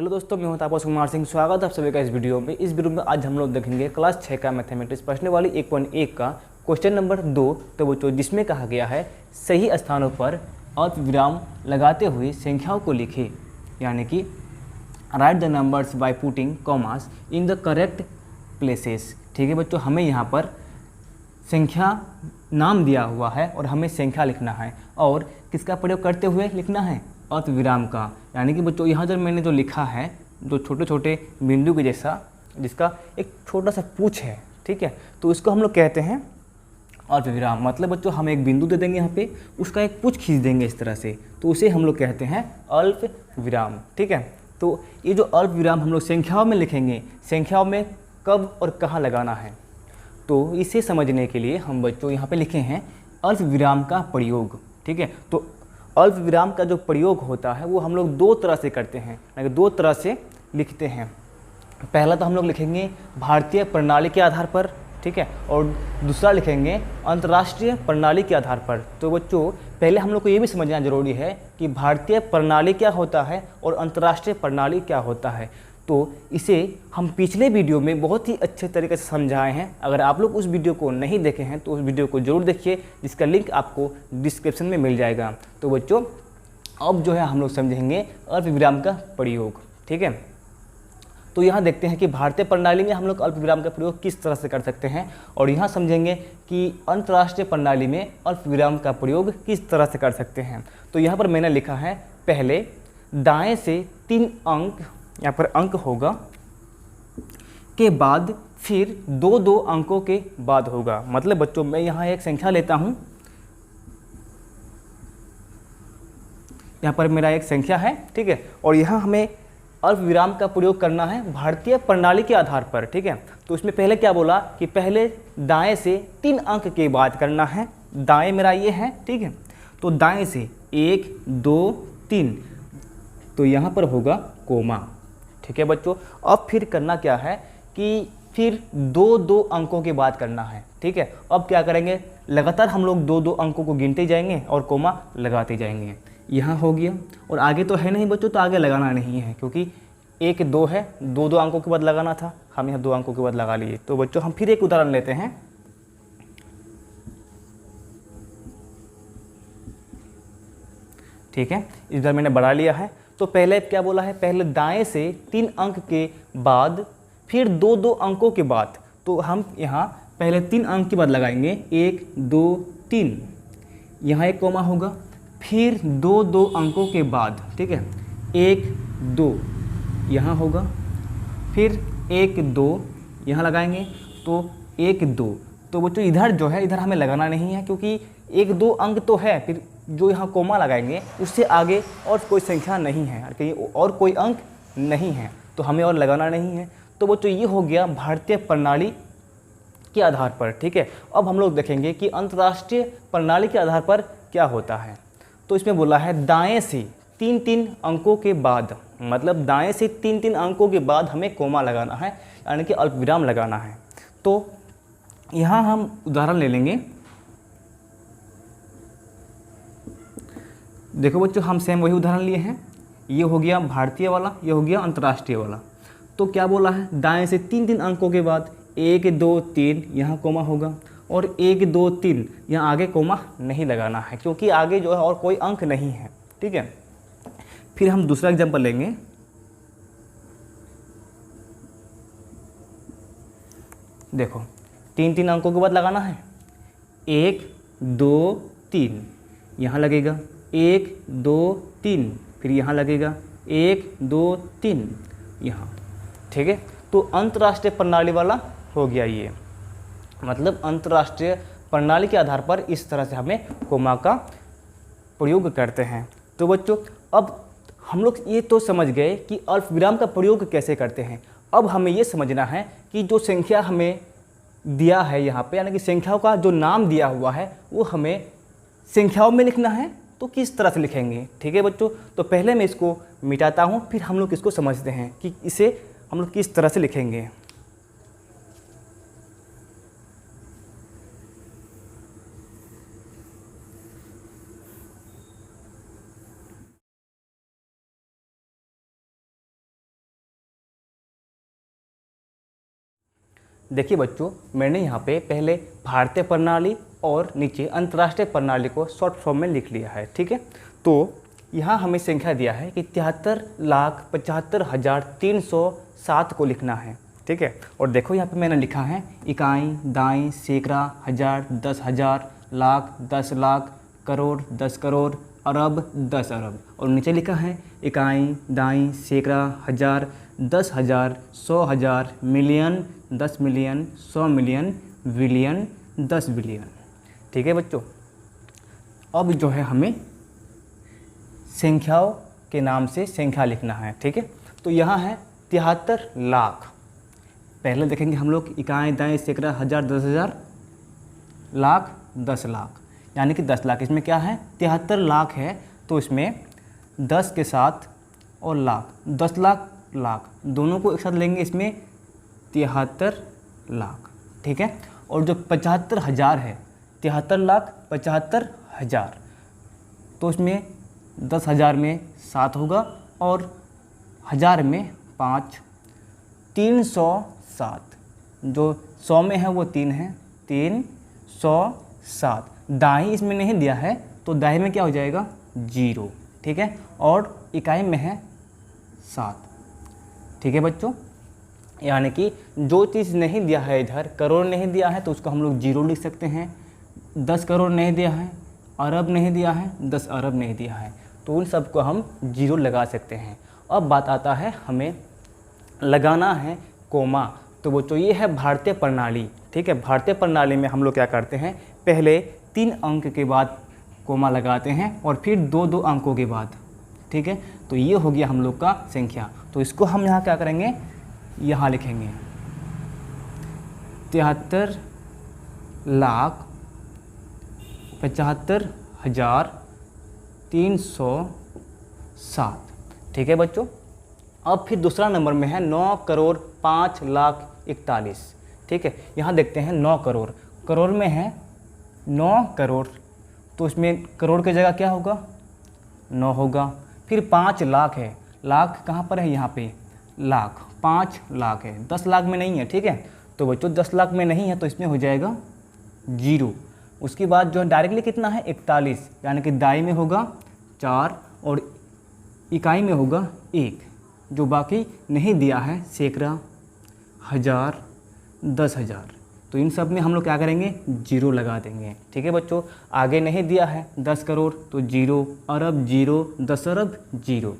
Hello दोस्तों, मैं हूं तापस कुमार सिंह। स्वागत है आप सभी का इस वीडियो में। इस वीडियो में आज हम लोग देखेंगे क्लास 6 का मैथमेटिक्स प्रश्नावली 1.1 का क्वेश्चन नंबर 2। तो बच्चों, जिसमें कहा गया है सही स्थानों पर अल्पविराम लगाते हुए संख्याओं को लिखें, यानी कि right the numbers by putting commas in the correct places. ठीक है बच्चों, हमें यहाँ पर संख्या नाम दिया हुआ है और हमें संख्या लिखना है, और किसका प्रयोग करते हुए लिखना है? अल्पविराम का। यानी कि बच्चों यहाँ जो मैंने जो लिखा है, जो छोटे छोटे बिंदु के जैसा, जिसका एक छोटा सा पूछ है, ठीक है, तो इसको हम लोग कहते हैं अल्पविराम। मतलब बच्चों हम एक बिंदु दे देंगे यहाँ पे, उसका एक पूछ खींच देंगे इस तरह से, तो उसे हम लोग कहते हैं अल्पविराम। ठीक है, तो ये जो अल्पविराम हम लोग संख्याओं में लिखेंगे, संख्याओं में कब और कहाँ लगाना है, तो इसे समझने के लिए हम बच्चों यहाँ पे लिखे हैं अल्पविराम का प्रयोग। ठीक है, तो अल्पविराम का जो प्रयोग होता है वो हम लोग दो तरह से करते हैं, यानी दो तरह से लिखते हैं। पहला तो हम लोग लिखेंगे भारतीय प्रणाली के आधार पर, ठीक है, और दूसरा लिखेंगे अंतर्राष्ट्रीय प्रणाली के आधार पर। तो बच्चों पहले हम लोग को ये भी समझना जरूरी है कि भारतीय प्रणाली क्या होता है और अंतर्राष्ट्रीय प्रणाली क्या होता है। तो इसे हम पिछले वीडियो में बहुत ही अच्छे तरीके से समझाए हैं। अगर आप लोग उस वीडियो को नहीं देखे हैं तो उस वीडियो को जरूर देखिए, जिसका लिंक आपको डिस्क्रिप्शन में मिल जाएगा। तो बच्चों अब जो है हम लोग समझेंगे अल्पविराम का प्रयोग। ठीक है, तो यहाँ देखते हैं कि भारतीय प्रणाली में हम लोग अल्पविराम का प्रयोग किस तरह से कर सकते हैं, और यहाँ समझेंगे कि अंतर्राष्ट्रीय प्रणाली में अल्पविराम का प्रयोग किस तरह से कर सकते हैं। तो यहाँ पर मैंने लिखा है, पहले दाएं से 3 अंक, यहाँ पर अंक होगा, के बाद फिर 2-2 अंकों के बाद होगा। मतलब बच्चों मैं यहाँ एक संख्या लेता हूँ, यहाँ पर मेरा एक संख्या है, ठीक है, और यहाँ हमें अल्पविराम का प्रयोग करना है भारतीय प्रणाली के आधार पर। ठीक है, तो इसमें पहले क्या बोला कि पहले दाएं से 3 अंक के बाद करना है। दाएं मेरा ये है, ठीक है, तो दाएं से 1 2 3, तो यहाँ पर होगा कोमा। ठीक है बच्चों, अब फिर करना क्या है कि फिर 2-2 अंकों की बात करना है। ठीक है, अब क्या करेंगे, लगातार हम लोग 2-2 अंकों को गिनते जाएंगे और कोमा लगाते जाएंगे। यहाँ हो गया, और आगे तो है नहीं बच्चों, तो आगे लगाना नहीं है, क्योंकि 1-2 है, 2-2 अंकों के बाद लगाना था, हम यहाँ 2 अंकों के बाद लगा लिए। तो बच्चों हम फिर एक उदाहरण लेते हैं। ठीक है, इस बार मैंने बढ़ा लिया है। तो पहले क्या बोला है, पहले दाएं से 3 अंक के बाद फिर 2-2 अंकों के बाद, तो हम यहाँ पहले 3 अंक के बाद लगाएंगे 1 2 3, यहाँ एक कोमा होगा, फिर 2-2 अंकों के बाद, ठीक है, 1 2 यहाँ होगा, फिर 1 2 यहाँ लगाएंगे, तो 1 2। तो बच्चों इधर जो है, इधर हमें लगाना नहीं है, क्योंकि 1-2 अंक तो है, फिर जो यहाँ कोमा लगाएंगे उससे आगे और कोई संख्या नहीं है, कहीं और कोई अंक नहीं है, तो हमें और लगाना नहीं है। तो बच्चों ये हो गया भारतीय प्रणाली के आधार पर। ठीक है, अब हम लोग देखेंगे कि अंतर्राष्ट्रीय प्रणाली के आधार पर क्या होता है। तो इसमें बोला है दाएं से 3-3 अंकों के बाद, मतलब दाएं से 3-3 अंकों के बाद हमें कोमा लगाना है, यानी कि अल्पविराम लगाना है। तो यहाँ हम उदाहरण ले लेंगे। देखो बच्चों हम सेम वही उदाहरण लिए हैं, ये हो गया भारतीय वाला, ये हो गया अंतर्राष्ट्रीय वाला। तो क्या बोला है, दाएं से 3-3 अंकों के बाद 1 2 3 यहाँ कोमा होगा, और 1 2 3 यहाँ आगे कोमा नहीं लगाना है, क्योंकि आगे जो है और कोई अंक नहीं है। ठीक है, फिर हम दूसरा एग्जाम्पल लेंगे। देखो 3-3 अंकों के बाद लगाना है, 1 2 3 यहाँ लगेगा, 1 2 3, फिर यहाँ लगेगा 1 2 3 यहाँ। ठीक है, तो अंतर्राष्ट्रीय प्रणाली वाला हो गया ये, मतलब अंतर्राष्ट्रीय प्रणाली के आधार पर इस तरह से हमें कोमा का प्रयोग करते हैं। तो बच्चों अब हम लोग ये तो समझ गए कि अल्पविराम का प्रयोग कैसे करते हैं। अब हमें ये समझना है कि जो संख्या हमें दिया है यहाँ पे, यानी कि संख्याओं का जो नाम दिया हुआ है वो हमें संख्याओं में लिखना है, तो किस तरह से लिखेंगे। ठीक है बच्चों, तो पहले मैं इसको मिटाता हूँ, फिर हम लोग इसको समझते हैं कि इसे हम लोग किस तरह से लिखेंगे। देखिए बच्चों, मैंने यहाँ पे पहले भारतीय प्रणाली और नीचे अंतर्राष्ट्रीय प्रणाली को शॉर्ट फॉर्म में लिख लिया है। ठीक है, तो यहाँ हमें संख्या दिया है कि 73,75,307 को लिखना है। ठीक है, और देखो यहाँ पे मैंने लिखा है इकाई, दाई, सैकड़ा, हज़ार, 10,000, लाख, 10 लाख, करोड़, 10 करोड़, अरब, 10 अरब। और नीचे लिखा है इकाई, दाई, सैकड़ा, हज़ार, 10,000, 100,000, million, 10 million, 100 million, billion, 10 billion. ठीक है बच्चों, अब जो है हमें संख्याओं के नाम से संख्या लिखना है। ठीक है, तो यहाँ है 73 लाख। पहले देखेंगे हम लोग इकाई, दाई, सैकड़ा, हज़ार, 10,000, लाख, 10 लाख, यानी कि 10 लाख। इसमें क्या है 73 लाख है, तो इसमें 10 के साथ और लाख, 10 लाख, लाख दोनों को एक साथ लेंगे, इसमें 73 लाख। ठीक है, और जो 75,000 है, 73 लाख 75,000, तो इसमें 10,000 में 7 होगा और 1000 में 5, 307। जो 100 में है वो 3 है, 307। दाई इसमें नहीं दिया है, तो दाई में क्या हो जाएगा 0। ठीक है, और इकाई में है 7। ठीक है बच्चों, यानी कि जो चीज़ नहीं दिया है, इधर करोड़ नहीं दिया है तो उसको हम लोग 0 लिख सकते हैं। 10 करोड़ नहीं दिया है, अरब नहीं दिया है, 10 अरब नहीं दिया है, तो उन सब को हम 0 लगा सकते हैं। अब बात आता है हमें लगाना है कोमा। तो बच्चों ये है भारतीय प्रणाली। ठीक है, भारतीय प्रणाली में हम लोग क्या करते हैं, पहले 3 अंक के बाद कोमा लगाते हैं और फिर 2-2 अंकों के बाद। ठीक है, तो ये हो गया हम लोग का संख्या। तो इसको हम यहाँ क्या करेंगे, यहाँ लिखेंगे 73,75,307। ठीक है बच्चों, अब फिर दूसरा नंबर में है 9,05,41,41। ठीक है, यहाँ देखते हैं 9 करोड़, करोड़ में है 9 करोड़, तो इसमें करोड़ की जगह क्या होगा 9 होगा। फिर 5 लाख है, लाख कहाँ पर है, यहाँ पे लाख, 5 लाख है, 10 लाख में नहीं है। ठीक है, तो बच्चों 10 लाख में नहीं है, तो इसमें हो जाएगा 0। उसके बाद जो डायरेक्टली कितना है 41, यानी कि दाई में होगा 4 और इकाई में होगा 1। जो बाकी नहीं दिया है सैकड़ा, हज़ार, 10,000, तो इन सब में हम लोग क्या करेंगे 0 लगा देंगे। ठीक है बच्चों, आगे नहीं दिया है 10 करोड़ तो 0, अरब 0, 10 अरब 0।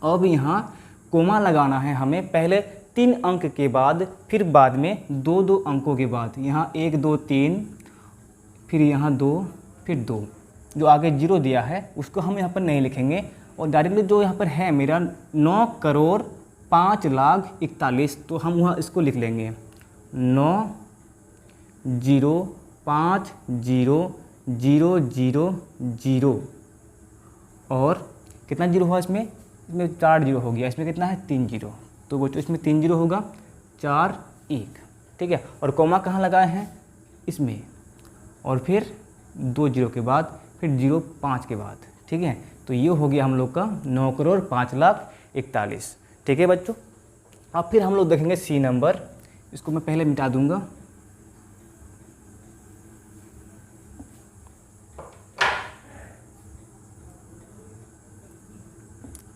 अब यहाँ कोमा लगाना है हमें, पहले 3 अंक के बाद, फिर बाद में 2-2 अंकों के बाद। यहाँ 1 2 3, फिर यहाँ 2, फिर 2। जो आगे 0 दिया है उसको हम यहाँ पर नहीं लिखेंगे, और डायरेक्टली जो यहाँ पर है मेरा 9,05,41,41, तो हम वहाँ इसको लिख लेंगे 9,0,5,0,0,0। और कितना 0 हुआ इसमें 4 0 हो गया, इसमें कितना है 3 0, तो बच्चों इसमें 3 0 होगा, 4 1। ठीक है, और कोमा कहाँ लगाए हैं इसमें, और फिर 2 0 के बाद, फिर 0 5 के बाद। ठीक है, तो ये हो गया हम लोग का 9,05,41,41। ठीक है बच्चों, अब फिर हम लोग देखेंगे सी नंबर, इसको मैं पहले मिटा दूंगा।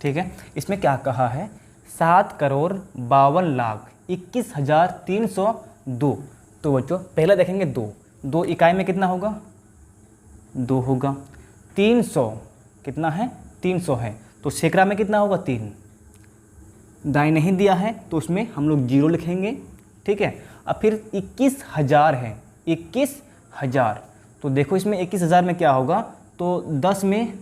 ठीक है, इसमें क्या कहा है 7,52,21,302। तो बच्चों पहले देखेंगे 2 इकाई में कितना होगा 2 होगा, 300 कितना है 300 है, तो सैकड़ा में कितना होगा 3। दाई नहीं दिया है तो उसमें हम लोग 0 लिखेंगे। ठीक है, अब फिर 21,000 है, 21,000, तो देखो इसमें 21,000 में क्या होगा, तो 10 में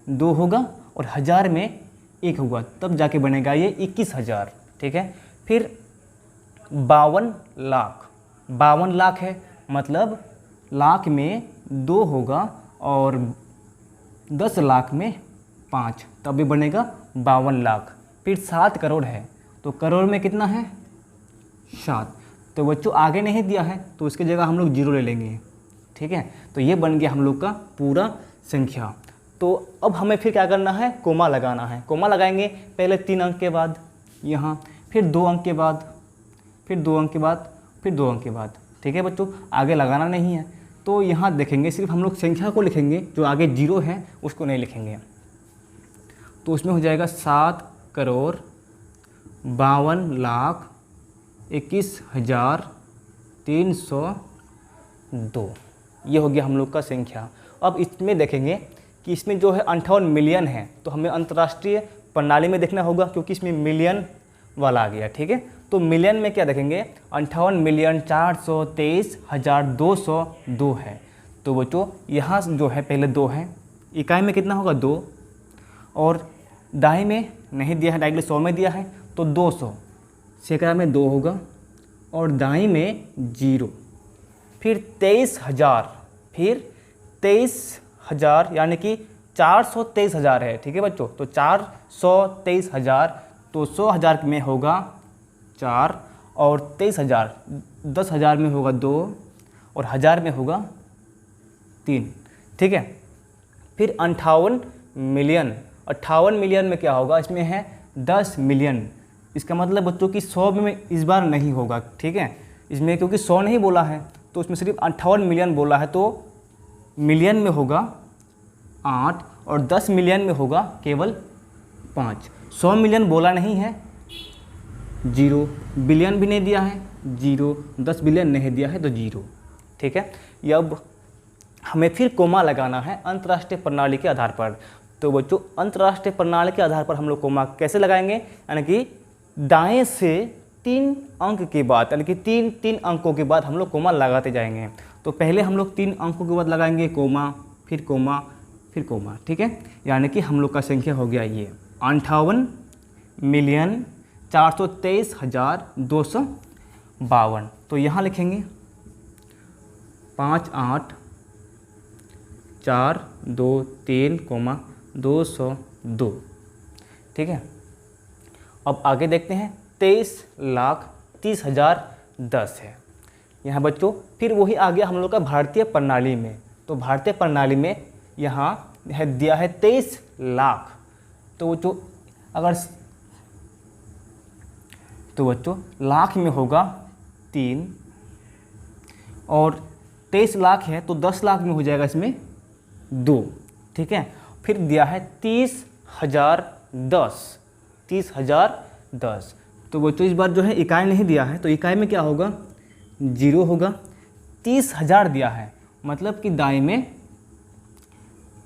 2 होगा और 1000 में 1 होगा, तब जाके बनेगा ये 21,000। ठीक है, फिर 52 लाख, 52 लाख है, मतलब लाख में 2 होगा और 10 लाख में 5, तब भी बनेगा 52 लाख। फिर 7 करोड़ है, तो करोड़ में कितना है 7, तो बच्चों आगे नहीं दिया है तो उसकी जगह हम लोग 0 ले लेंगे। ठीक है, तो ये बन गया हम लोग का पूरा संख्या। तो अब हमें फिर क्या करना है, कोमा लगाना है। कोमा लगाएंगे पहले 3 अंक के बाद यहाँ, फिर 2 अंक के बाद, फिर 2 अंक के बाद, फिर 2 अंक के बाद। ठीक है बच्चों, आगे लगाना नहीं है। तो यहाँ देखेंगे सिर्फ हम लोग संख्या को लिखेंगे, जो आगे 0 है उसको नहीं लिखेंगे। तो उसमें हो जाएगा 7,52,21,302। ये हो गया हम लोग का संख्या। अब इसमें देखेंगे कि इसमें जो है 58 मिलियन है, तो हमें अंतर्राष्ट्रीय प्रणाली में देखना होगा क्योंकि इसमें मिलियन वाला आ गया। ठीक है, तो मिलियन में क्या देखेंगे, 58,423,202 है। तो बच्चों यहाँ जो है पहले 2 है, इकाई में कितना होगा 2, और दाएं में नहीं दिया है, डायरेक्टली 100 में दिया है तो 200, सैकड़ा में 2 होगा और दाएं में 0, फिर 23,000, फिर 23,000 यानी कि 423,000 है। ठीक है बच्चों, तो 423,000, तो 100,000 में होगा 4 और 23,000, 10,000 में होगा 2 और 1,000 में होगा 3। ठीक है, फिर 58 मिलियन, 58 मिलियन में क्या होगा, इसमें है 10 मिलियन। इसका मतलब बच्चों कि 100 में इस बार नहीं होगा। ठीक है, इसमें क्योंकि 100 नहीं बोला है तो उसमें सिर्फ 58 मिलियन बोला है, तो मिलियन में होगा 8 और 10 मिलियन में होगा केवल 5। 100 मिलियन बोला नहीं है, 0, बिलियन भी नहीं दिया है 0, 10 बिलियन नहीं दिया है तो 0। ठीक है, ये अब हमें फिर कोमा लगाना है अंतर्राष्ट्रीय प्रणाली के आधार पर। तो बच्चों अंतर्राष्ट्रीय प्रणाली के आधार पर हम लोग कोमा कैसे लगाएंगे, यानी कि दाएं से 3 अंक के बाद, यानी कि 3 अंकों के बाद हम लोग कोमा लगाते जाएंगे। तो पहले हम लोग 3 अंकों के बाद लगाएंगे कोमा, फिर कोमा, फिर कोमा। ठीक है, यानी कि हम लोग का संख्या हो गया ये 58,423,252। तो यहाँ लिखेंगे 58,423,202। ठीक है, अब आगे देखते हैं 23,30,010 है यहाँ बच्चों। फिर वही आ गया हम लोग का भारतीय प्रणाली में। तो भारतीय प्रणाली में यहाँ है दिया है 23 लाख। तो जो अगर तो बच्चों लाख में होगा 3 और 23 लाख है तो 10 लाख में हो जाएगा इसमें 2। ठीक है, फिर दिया है 30,010, 30,010। तो बच्चों इस बार जो है इकाई नहीं दिया है, तो इकाई में क्या होगा 0 होगा। 30,000 दिया है, मतलब कि दाएं में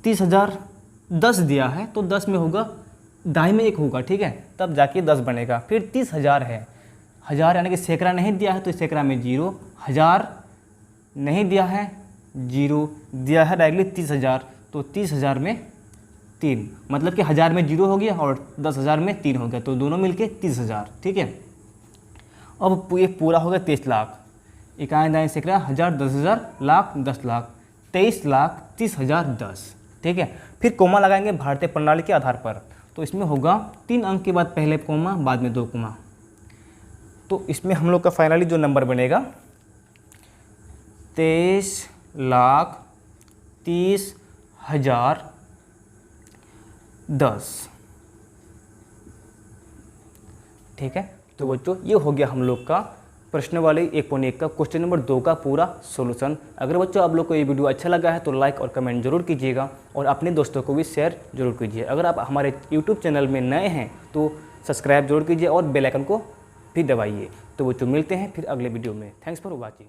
30,010 दिया है तो 10 में होगा, दाएं में 1 होगा। ठीक है, तब जाके 10 बनेगा। फिर 30,000 है, 1000 यानी कि सैकड़ा नहीं दिया है तो सैकड़ा में 0, 1000 नहीं दिया है 0, दिया है डायरेक्टली 30,000 तो 30,000 में 3, मतलब कि 1000 में 0 हो गया और 10,000 में 3 हो गया, तो दोनों मिलके 30,000। ठीक है, अब ये पूरा हो गया 23 लाख। इकाई दाएं सैकड़ा, 1000, 10,000, लाख, 10 लाख, 23,30,010। ठीक है, फिर कोमा लगाएंगे भारतीय प्रणाली के आधार पर। तो इसमें होगा 3 अंक के बाद पहले कोमा, बाद में 2 कोमा। तो इसमें हम लोग का फाइनली जो नंबर बनेगा 23,30,010। ठीक है, तो बच्चों ये हो गया हम लोग का प्रश्नावली 1.1 का क्वेश्चन नंबर 2 का पूरा सॉल्यूशन। अगर बच्चों आप लोग को ये वीडियो अच्छा लगा है तो लाइक और कमेंट जरूर कीजिएगा और अपने दोस्तों को भी शेयर जरूर कीजिए। अगर आप हमारे यूट्यूब चैनल में नए हैं तो सब्सक्राइब जरूर कीजिए और बेल आइकन को भी दबाइए। तो बच्चों मिलते हैं फिर अगले वीडियो में। Thanks for watching.